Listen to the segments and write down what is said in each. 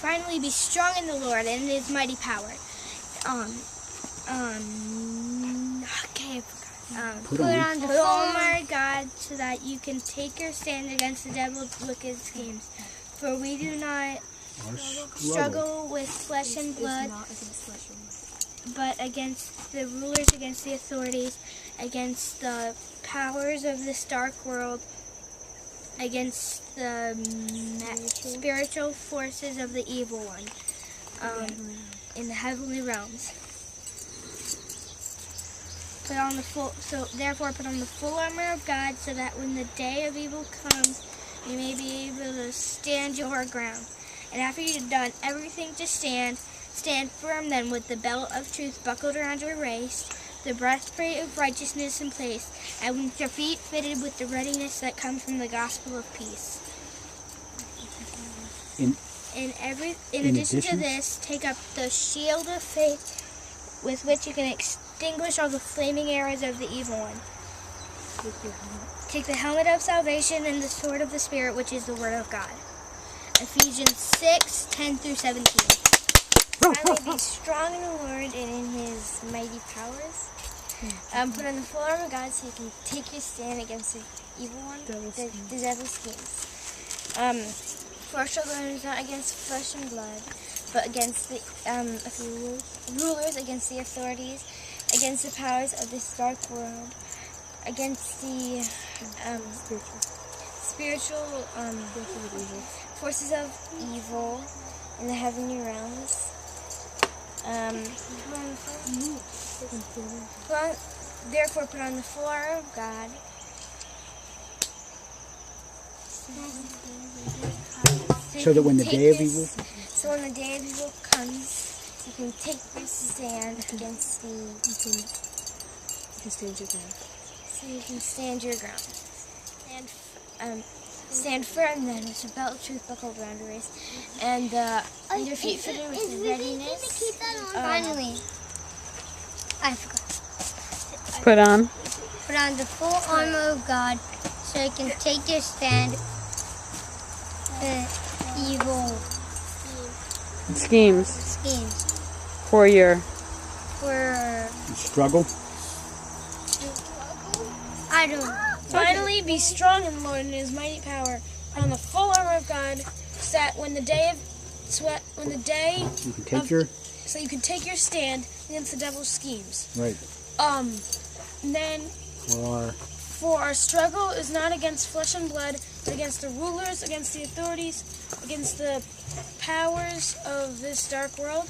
Finally, be strong in the Lord and in His mighty power. Okay, I forgot. Put on the full armor of God so that you can take your stand against the devil's wicked schemes. For we do not struggle with flesh and blood, but against the rulers, against the authorities, against the powers of this dark world, against the spiritual forces of the evil one in the heavenly realms. Therefore put on the full armor of God, so that when the day of evil comes, you may be able to stand your ground. And after you've done everything to stand firm then with the belt of truth buckled around your waist, the breastplate of righteousness in place, and with your feet fitted with the readiness that comes from the gospel of peace. In addition to this, take up the shield of faith with which you can extinguish all the flaming arrows of the evil one. Take the helmet of salvation and the sword of the Spirit, which is the word of God. Ephesians 6:10-17. Finally, be strong in the Lord and in His mighty powers. Put on the full armor of God so you can take your stand against the evil one, the devil's schemes. For our struggle is not against flesh and blood, but against the rulers, against the authorities, against the powers of this dark world, against the spiritual forces of evil in the heavenly realms. Therefore, put on the full armor of God. So that when the day of evil comes, you can take your stand against the. You can stand your ground. So you can stand your ground. Stand firm then with your belt of truth buckled around your waist, and your feet fitted with the readiness. Finally, I forgot. Put on the full armor of God so you can take your stand. Evil schemes for struggle. I don't know. Finally, be strong in the Lord and His mighty power. Put on the full armor of God, so that when the day You can take your. so you can take your stand against the devil's schemes. Right. And then for our struggle is not against flesh and blood, but against the rulers, against the authorities, against the powers of this dark world.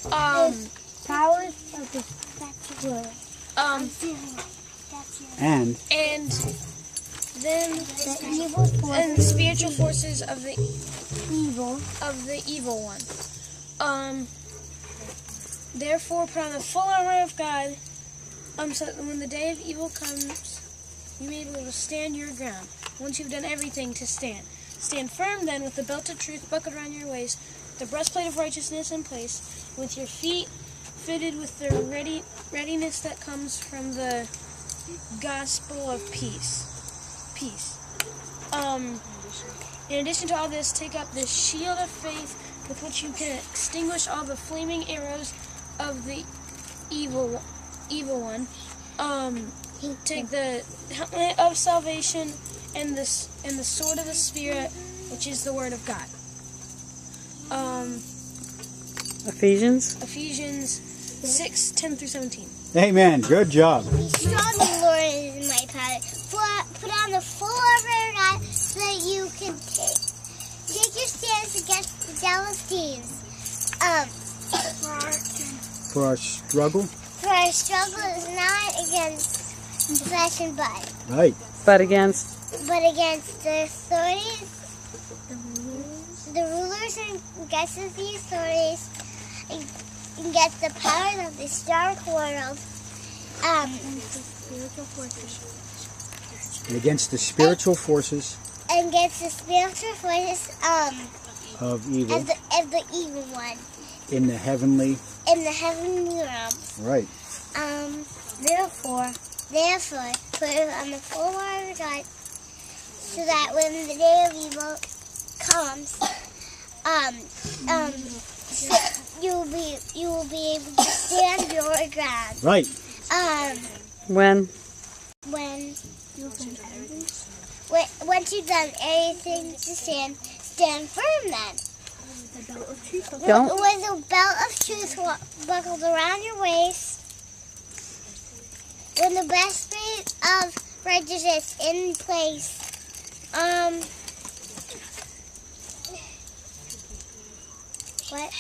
Powers of this world. And then the evil forces and the spiritual forces of the evil one. Therefore, put on the full armor of God, so that when the day of evil comes, you may be able to stand your ground. Once you've done everything to stand. Stand firm then with the belt of truth buckled around your waist, the breastplate of righteousness in place, with your feet fitted with the readiness that comes from the gospel of peace. In addition to all this, take up the shield of faith with which you can extinguish all the flaming arrows of the evil one. Take the helmet of salvation and the sword of the Spirit, which is the word of God. Ephesians 6:10-17. Amen. Good job. Be strong in the Lord and in my power. Put on the full armor of God so that you can take your stance against the devil's schemes. For our struggle. For our struggle is not against flesh and blood. Right. but against the authorities, the rulers and against the authorities, against the powers of this dark world, And against the spiritual forces. Against the spiritual forces of evil. Of the evil one. In the heavenly. Realms. Right. Therefore, put on the full armor of God, so that when the day of evil comes, you will be able to stand your ground. Right. When? Once you've done everything to stand firm then. Don't. With a belt of truth buckled around your waist, with the breastplate of righteousness in place. What?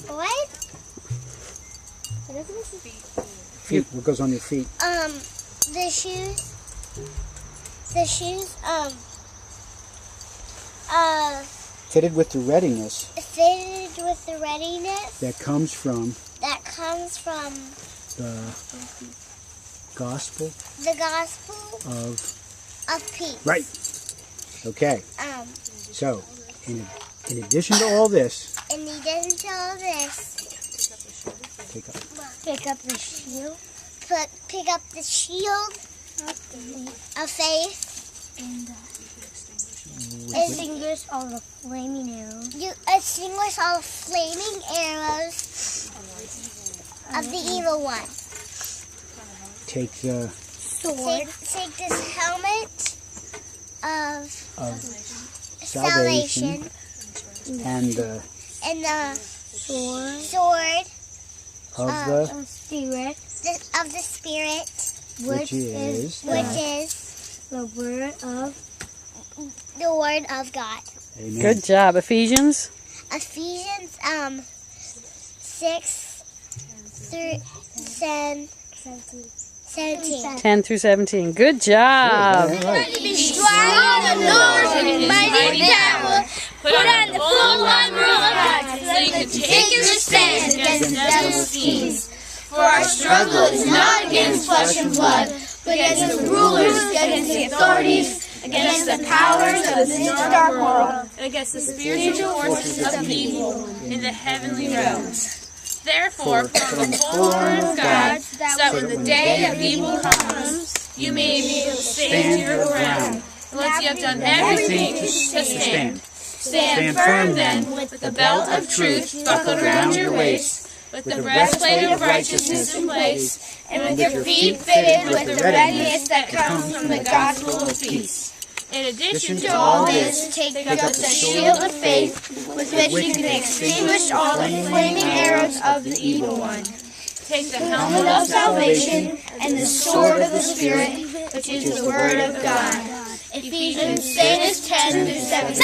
What? Feet. What goes on your feet? The shoes, Fitted with the readiness fitted with the readiness that comes from that comes from the gospel the gospel of peace. right. Okay. So, in addition to all this, In addition to all this, pick up. pick up the shield. Pick up the shield of faith. Extinguish all the flaming arrows. You extinguish all the flaming arrows of the evil one. Take the Sword. Take this helmet of salvation and the and the sword of the spirit of the spirit, which is the word of God. Amen. Good job. Ephesians? Ephesians 6 through 17. 10 through 17. Good job. All right. Be strong in the Lord and mighty power. Put on the full armor of God so you can take your stand against the devil's schemes. For our struggle is not against flesh and blood, but against the rulers, against the authorities, against the powers of this dark world, and against the spiritual forces of evil in the heavenly realms. Therefore, put on the full armor of God, so that when the day of evil comes, you may be able to stand your ground. Once you have done everything to stand. Stand firm then, with the belt of truth buckled around your waist, with the breastplate of righteousness in place, and with your feet fitted with the readiness that comes from the gospel of peace. In addition to all this, take up the shield of faith, with which you can extinguish all the flaming arrows of the evil one. Take the helmet of salvation and the sword of the Spirit, which is the word of God. Ephesians 6:10 through 17.